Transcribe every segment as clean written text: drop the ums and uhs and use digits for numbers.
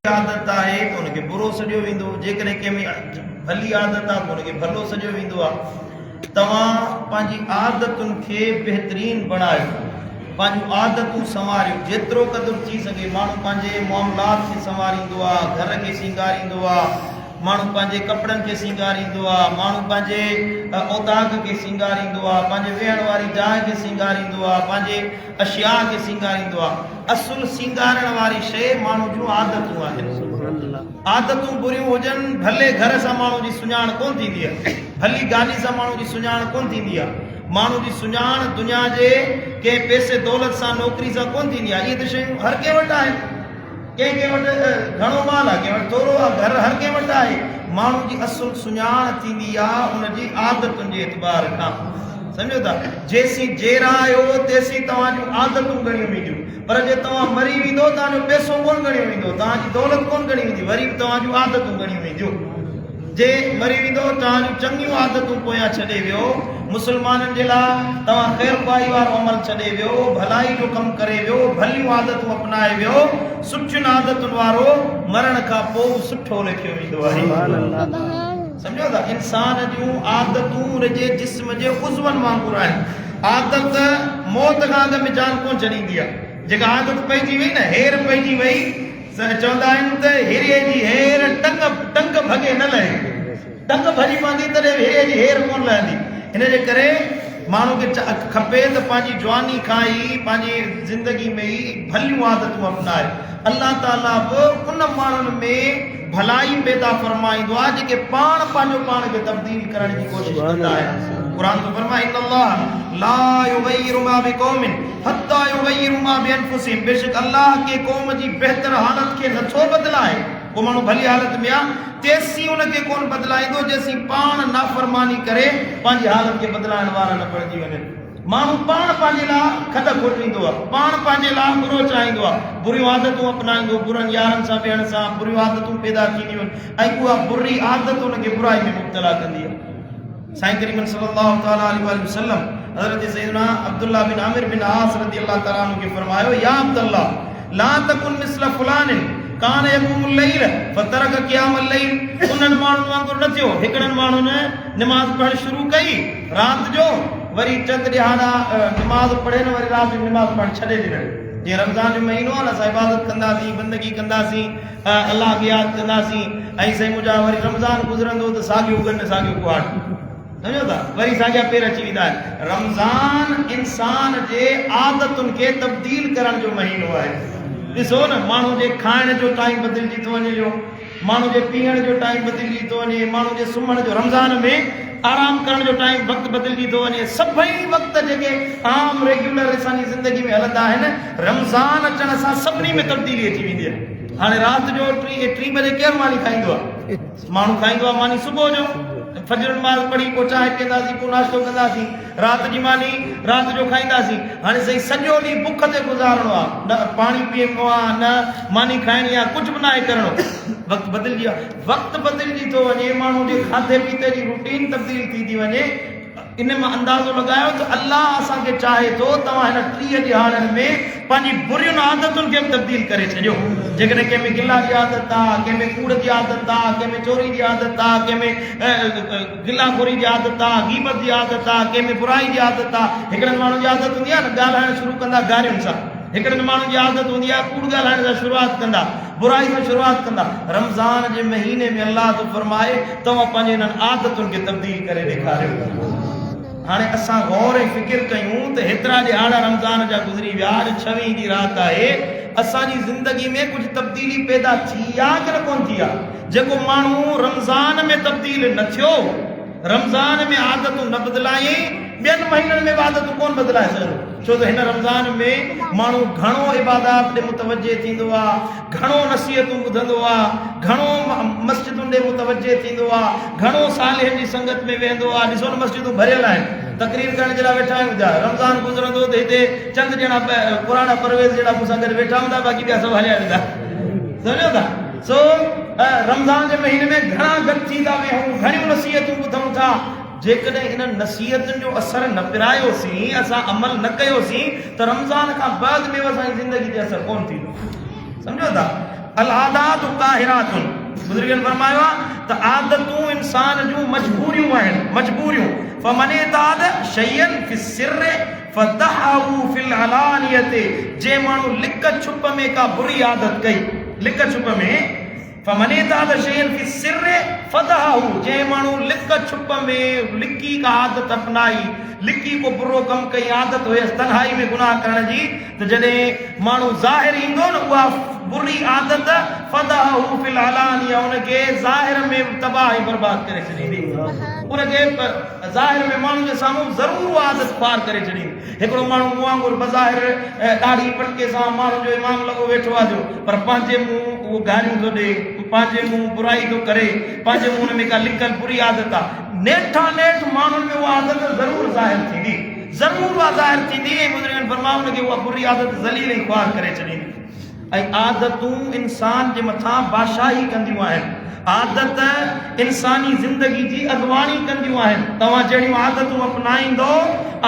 आदत है तो उनके बुरो सॼो वेंदो, जेकॾहिं कंहिंमें भली आदत आहे तो उनके भलो सॼो वेंदो आहे। तव्हां पंहिंजी आदतुनि खे बहितरीन बणायो, पंहिंजूं आदतूं संवारियो, जेतिरो क़दुरु थी सघे। माण्हू पंहिंजे मामलात खे संवारींदो आहे, घर खे सींगारींदो आहे, माण्हू पंहिंजे कपिड़नि खे सींगारींदो आहे, माण्हू पंहिंजे औताक खे सींगारींदो आहे, पंहिंजे वेहण वारी जाइ खे सींगारींदो आहे, पंहिंजे अशिया खे सींगारींदो आहे। असुल सींगारण वारी शइ माण्हू जूं आदतूं आहिनि। आदतूं बुरियूं हुजनि, भले घर सां माण्हू जी सुञाण कोन थींदी आहे, भली गाॾी सां माण्हू जी सुञाण कोन थींदी आहे। माण्हू जी सुञाण दुनिया जे कंहिं पैसे दौलत सां नौकिरी सां कोन थींदी आहे। इहे त शयूं हर कंहिं वटि आहिनि, कंहिं वटि घणो माल आहे, कंहिं वटि थोरो आहे, घर हर कंहिं वटि आहे। माण्हू जी असुल सुञाण थींदी आहे उनजी आदतुनि जे एतबार खां, सम्झो था। जेसीं जेरा आहियो तेसीं तव्हांजूं आदतूं ॻणियूं वेंदियूं, पर जे तव्हां मरी वेंदो तव्हांजो पैसो कोन ॻणियो वेंदो, तव्हांजी दौलत कोन ॻणी वेंदी, वरी बि तव्हांजूं आदतूं ॻणियूं वेंदियूं। जे मरी वेंदो तव्हांजूं चङियूं आदतूं पोयां छॾे वियो। मुस्लमाननि जे लाइ तव्हां ख़ैर ख़्वाही वारो अमल छॾे वियो, भलाई जो कमु करे वियो, भलियूं आदतूं अपनाए वियो, सुठियुनि आदतुनि वारो मरण खां पोइ सुठो लिखियो वेंदो आहे। सम्झो था, इंसान जूं आदतूं उनजे जिस्म जे उज़वनि वांगुरु आहिनि। आदत मौत खां अॻु में जान कोन छॾींदी आहे। जेका आदत पइजी वई न, हेर पइजी वई, चवंदा आहिनि त हेरीअ जी हेर टंग भॻे न लहे, टंग भॼी पवंदी तॾहिं हेरीअ जी हेर कोन लहंदी। हिन जे करे माण्हू खे खपे त पंहिंजी जवानी खां ई पंहिंजी ज़िंदगी में ई भलियूं आदतूं अपनाए। अल्लाह ताला बि उन माण्हुनि में भलाई पैदा फरमाईंदो आहे जेके पाण पंहिंजो पाण खे तब्दील करण जी कोशिशि कंदा आहिनि। क़ुरान तो फरमाए इन्नल्लाह ला युगय्यिरु मा बिक़ौमिन हत्ता युगय्यिरु मा बिअनफुसिहिम, बेशक अल्लाह के क़ौम जी बहितर हालत खे नथो बदिलाए। को माण्हू भली हालत में आहे तेसीं उनखे कोन बदिलाईंदो जेसीं पाण नाफ़रमानी करे पंहिंजी हालत खे बदिलाइण वारा न बणिजी वञनि। माण्हू पाण पंहिंजे लाइ खद खोटींदो आहे, पाण पंहिंजे लाइ बुरो चाहींदो आहे, बुरियूं आदतूं अपनाईंदो, बुरनि यारनि सां वेहण सां बुरियूं आदतूं पैदा थींदियूं आहिनि ऐं उहा बुरी आदत उनखे बुराई में मुब्तला कंदी आहे। साईं करीम सल्लल्लाहु तआला अलैहि वसल्लम हज़रत सैयदना अब्दुल्लाह बिन आमिर बिन आस रज़ियल्लाहु तआला अन्हु खे फरमायो, या अब्दुल्लाह ला तकुन मिस्ल फुलानिन कान यकुमुल लैल फतरक क़ियामल लैल। उन्हनि माण्हुनि वांगुरु न थियो। हिकिड़नि माण्हुनि निमाज़ पढ़णु शुरू कई राति जो, वरी चंद ॾिहाड़ा निमाज़ पढ़े न वरी राति जो निमाज़ पढ़णु छॾे ॾिननि। जीअं रमज़ान जो महीनो आहे न, असां इबादत कंदासीं, बंदगी कंदासीं, अलाह खे यादि कंदासीं, ऐं साईं मुंहिंजा वरी रमज़ान गुज़रंदो त साॻियूं उगनि साॻियूं कुआड़, सम्झो था, वरी साॻिया पेर अची वेंदा आहिनि। रमज़ान इंसान जे आदतुनि खे तब्दील करण जो महीनो आहे। ॾिसो न, माण्हू जे खाइण जो टाइम बदिलजी थो वञे, माण्हू जे पीअण जो टाइम बदिलजी थो वञे, माण्हू जे सुम्हण जो, रमज़ान में आराम करण जो टाइम वक़्तु बदिलजी थो वञे। सभई वक़्त जेके आम रेगुलर असांजी ज़िंदगी में हलंदा आहिनि, रमज़ान अचण सां सभिनी में तब्दीली अची वेंदी आहे। हाणे राति जो 3 बजे केरु मानी खाईंदो आहे? माण्हू खाईंदो आहे मानी सुबुह जो, फजर नमाज़ पढ़ी पोइ चांहि पीअंदासीं, पोइ नाश्तो कंदासीं, राति जी मानी राति जो खाईंदासीं। हाणे साईं सॼो ॾींहुं बुख ते गुज़ारणो आहे, न पाणी पीअणो आहे, न मानी खाइणी आहे, कुझु बि न आहे करिणो। वक़्तु बदिलजी आहे, वक़्तु बदिलजी थो वञे, माण्हू जे खाधे पीते जी रूटीन तब्दील थी थी वञे। इन मां अंदाज़ो लॻायो त अल्लाह असांखे चाहे थो तव्हां हिन 30 ॾिहाड़नि में पंहिंजी बुरियुनि आदतुनि खे बि तब्दील करे छॾियो। जेकॾहिं कंहिंमें गिला जी आदत आहे, कंहिंमें कूड़ जी आदत आहे, कंहिंमें चोरी जी आदत आहे, कंहिंमें गिलाखोरी जी आदत आहे, गीबत जी आदत आहे, कंहिंमें बुराई जी आदत आहे। हिकिड़नि माण्हुनि जी आदत हूंदी आहे न, ॻाल्हाइणु शुरू कंदा गारियुनि सां, हिकिड़नि माण्हुनि जी आदत हूंदी आहे कूड़ ॻाल्हाइण सां शुरूआति कंदा, बुराई सां शुरूआति कंदा। रमज़ान जे महीने में अल्लाह थो फरमाए तव्हां पंहिंजे हिननि आदतुनि खे तब्दील करे ॾेखारियो। हाणे असां गौर ऐं फ़िकिर कयूं त हेतिरा ॾिहाड़ा रमज़ान जा गुज़री विया, अॼु 26 जी राति आहे, असांजी ज़िंदगी में कुझु तब्दीली पैदा थी आहे कि न कोन थी आहे? जेको माण्हू रमज़ान में तब्दील न थियो, रमज़ान में आदतूं न बदिलाई, ॿियनि महीननि में आदतूं कोन बदिलाए सघंदो। छो त हिन रमज़ान में माण्हू घणो इबादत ॾे मुतवजे थींदो आहे, घणो नसीहतूं ॿुधंदो आहे, घणो मस्जिदुनि ॾे मुतवजे थींदो आहे, घणो सालिहनि जी संगत में वेंदो आहे। ॾिसो न, मस्जिदूं भरियल आहिनि, तकरीर करण जे लाइ वेठा आहियूं। रमज़ान गुज़रंदो त हिते चंद ॼणा पुराणा परवेज़ जहिड़ा मूंसां गॾु वेठा हूंदा, बाक़ी ॿिया सभु हलिया वेंदा, सम्झो था। सो रमज़ान जे महीने में घणा गॾु थी था वेहूं, घणियूं नसीहतूं ॿुधूं था। जेकॾहिं इन नसीहतुनि जो असर न पिरायोसीं, असां अमल न कयोसीं, त रमज़ान खां बाद में असांजी ज़िंदगी ते असर कोन थींदो, सम्झो था। अल आदात काहिरातुन बुजुर्गन फरमायो त आदतूं इंसान जूं मजबूरियूं आहिनि मजबूरियूं फमने ताद शयन फि सिर फदहू फिल अलानियते जे माण्हू लिक छुप में का बुरी आदत कई लिक छुप में फमने ताद शयन फि सिर फदहू जे माण्हू लिक छुप में लिकी का आदत अपनाई लिकी को बुरो कम कई आदत हुयसि तन्हाई में गुनाह करण जी त जॾहिं माण्हू ज़ाहिर ईंदो न उहा बुरी आदत फदहू फिल अलानिया उनखे ज़ाहिर में तबाही बर्बाद करे छॾींदी उनखे ज़ाहिर में माण्हू जे साम्हूं ज़रूरु आदत ख़्वार करे छॾींदी हिकिड़ो माण्हू मूं वांगुरु बज़ाहिर ॾाढी पटके सां माण्हू जो इमाम लॻो वेठो आहे जो पर पंहिंजे मुंहुं उहो गारियूं थो ॾे पंहिंजे मुंहुं बुराई थो करे पंहिंजे मुंहं में का लिकल बुरी आदत आहे नेठा नेठ माण्हुनि में उहा आदत ज़रूरु ज़ाहिर थींदी ज़रूरु उहा ज़ाहिर थींदी ऐं बुज़ुर्गनि फरमायो उनखे उहा बुरी आदत ज़लील ऐं ख़्वार करे छॾींदी ऐं आदतूं इंसान जे मथां बादशाही कंदियूं आहिनि आदत इंसानी ज़िंदगी जी अॻुवाणी कंदियूं आहिनि तव्हां जहिड़ियूं आदतूं अपनाईंदो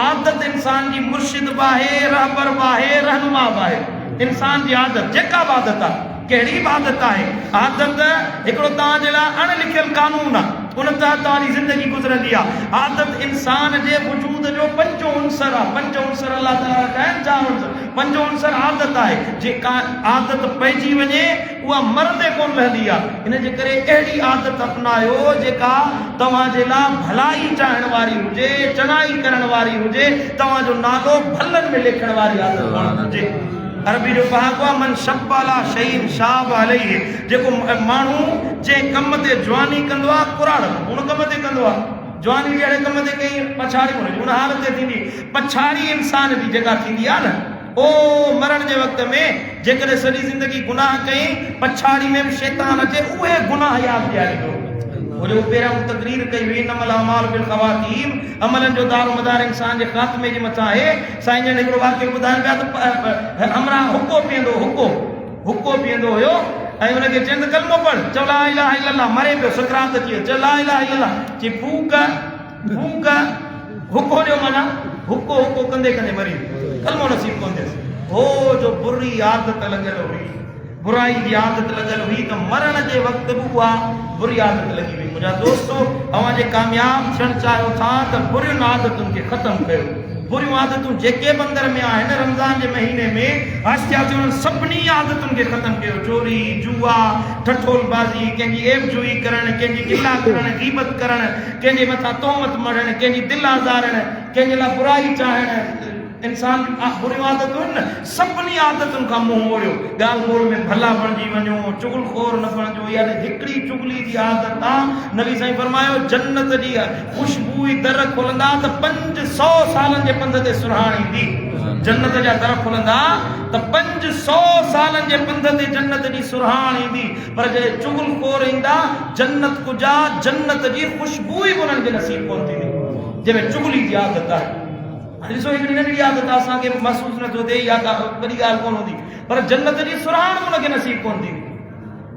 आदत इंसान जी मुर्शिद बि आहे रहबर बि आहे रहनुमा बि आहे इंसान जी आदत जेका बि आदत आहे कहिड़ी बि आदत आहे आदत हिकिड़ो तव्हांजे लाइ अणलिखियल कानून आहे उन तहत तव्हांजी ज़िंदगी गुज़रंदी आहे आदत इंसान जे वजूद जो पंजो उनसर आहे पंज उनसर अलाह ताला ठाहिनि चार उनसर पंजो उनसर आदत आहे जेका आदत पइजी वञे उहा मरंदे कोन रहंदी आहे इन जे करे अहिड़ी आदत अपनायो जेका तव्हांजे लाइ भलाई चाहण वारी हुजे चङाई करण वारी हुजे तव्हांजो नालो भलनि में लिखण वारी आदत हुअणु हुजे अरबी जो पहाको आहे मन शब्बाला शहीन शाब अलैहि जेको माण्हू जे कम ते जवानी कंदो आहे कुराड़ हुन कम ते कंदो आहे जवानी जहिड़े कम ते कई पछाड़ी कोन्हे हुन हालत ते थींदी पछाड़ी इंसान जी जेका थींदी आहे न ओ मरण जे वक़्त में जेकॾहिं सॼी ज़िंदगी गुनाह कई पछाड़ी में बि शैतान अचे उहे गुनाह यादि ॾियारींदो वो जो पहिरियों तकरीर कई हुई नमल अमाल बिल ख़वातीम अमलन जो दारो मदार इंसान जे ख़ात्मे जे मथां आहे साईं जन हिकिड़ो वाक़ियो ॿुधाइनि पिया त हमरा हुको पीअंदो हुको पीअंदो हुयो ऐं हुनखे चवंदा कलमो पढ़ चओ ला इलाहा इल्लल्लाह मरे पियो सकरात अची चओ ला इलाहा इल्लल्लाह चई फूक हुको ॾियो माना हुको कंदे कंदे मरी कलमो नसीब कोन थियसि हो जो बुरी आदत लॻल हुई बुराई जी आदत लॻल हुई त मरण जे वक़्त बि उहा बुरी आदत लॻी हुई मुंहिंजा दोस्तो तव्हां जे कामयाब थियणु चाहियो था त बुरियुनि आदतुनि खे ख़तमु कयो बुरियूं आदतूं जेके बि अंदरि में आहिनि रमज़ान जे महीने में आस्ते आस्ते उन्हनि सभिनी आदतुनि खे ख़तमु कयो चोरी जुआ ठठोलबाज़ी कंहिंजी एबजोई करणु कंहिंजी गिला करणु गीबत करणु कंहिंजे मथां तोहमत मढ़णु कंहिंजी दिलि आज़ारणु कंहिंजे लाइ बुराई चाहणु इंसान बुरियूं आदतूं आहिनि न सभिनी आदतुनि खां मुंहुं मोड़ियो ॻाल्हि ॿोल में भला बणिजी वञो चुगलखोर न बणिजो यानी हिकिड़ी चुगली जी आदत आहे नबी साईं फरमायो जन्नत जी ख़ुशबू दर खोलंदा त 500 सालनि जे पंध ते सुरहाण ईंदी जन्नत जा दर खोलंदा त 500 सालनि जे पंध ते जन्नत जी सुरहाण ईंदी पर जॾहिं चुगलखोर ईंदा जन्नत कुजा जन्नत जी ख़ुशबू ई उन्हनि खे नसीब कोन थींदी जंहिंमें चुगली जी आदत आहे ॾिसो हिकिड़ी नंढड़ी आदत असांखे महसूसु नथो थिए या का वॾी ॻाल्हि कोन हूंदी पर जन्नत जी सुरहाण हुनखे नसीब कोन थींदी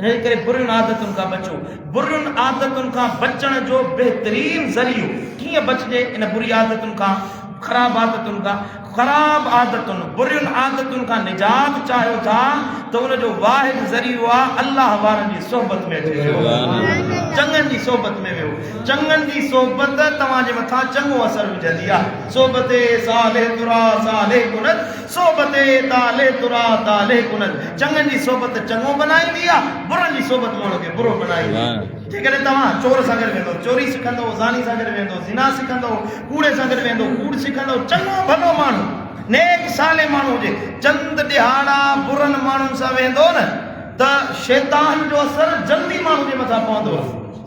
हिन करे बुरियुनि आदतुनि खां बचो बुरियुनि आदतुनि खां बचण जो बहितरीन ज़रियो कीअं बचिजे इन बुरी आदतुनि खां ख़राब आदतुनि खां ख़राब आदतुनि बुरियुनि आदतुनि खां निजात चाहियो था त उनजो वाहिद ज़रियो आहे अल्लाह वारनि जी सोहबत में अची वियो चङनि जी सोहबत में वियो चङनि जी सोहबत तव्हांजे मथां चङो असरु विझंदी आहे सोहबते साले तुरा साले कुनत सोहबते ताले तुरा ताले कुनत चङनि जी सोहबत चङो बनाईंदी आहे बुरनि जी सोहबत माण्हू खे बुरो बनाईंदी आहे जेकॾहिं तव्हां चोर सां गॾु वेंदो चोरी सिखंदो ज़ानी सां गॾु वेंदो ज़िना सिखंदो कूड़े सां गॾु वेंदो कूड़ सिखंदो चङो भलो माण्हू नेक साले माण्हू हुजे चंद ॾिहाड़ा बुरनि माण्हुनि सां वेंदो न त शैतान जो असरु जल्दी माण्हू जे मथां पवंदो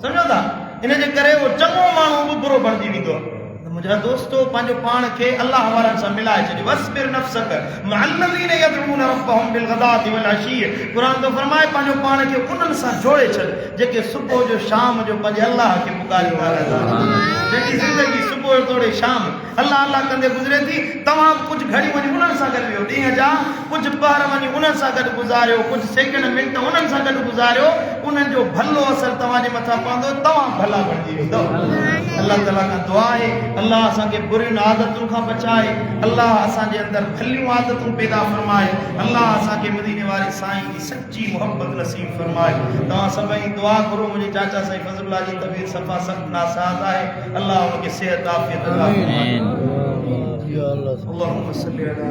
सम्झो था इन जे करे उहो चङो माण्हू बि बुरो बणिजी वेंदो आहे मुंहिंजा दोस्तो पंहिंजो पाण खे अल्लाह वारनि सां मिलाए छॾियो वस्बिर नफ्सक मअल्लज़ीन यदऊन रब्बहुम बिलग़दाति वल अशी क़ुर थो फरमाए पंहिंजो पाण खे उन्हनि सां जोड़े छॾ जेके सुबुह जो शाम जो पंहिंजे अल्लाह खे पुकारींदा रहंदा जेकी ज़िंदगी सुबुह जो तोड़े शाम अल्लाह अल्लाह कंदे गुज़रे थी तव्हां कुझु घड़ी वञी उन्हनि सां गॾु वियो ॾींहं जा कुझु पहर वञी उन्हनि सां गॾु गुज़ारियो कुझु सेकंड मिंट उन्हनि सां गॾु गुज़ारियो उन्हनि जो भलो असरु तव्हांजे मथां पवंदो तव्हां भला बणिजी वेंदव अल्लाह ताला का दुआ है अल्लाह असांखे बुरियुनि आदतुनि खां बचाए, अल्लाह असांजे अंदरि भलियूं आदतूं पैदा फरमाए, अल्लाह असांखे मदीने वारे साईं जी सच्ची मोहब्बत नसीब फरमाए। तव्हां सभई दुआ करो, मुंहिंजे चाचा साईं फज़लुल्लाह जी तबीयत सफ़ा सख़्त नासाज़ आहे, अल्लाह उनखे सेहत आफ़ियत अता फरमाए। अल्लाहुम्मा सल्ली अला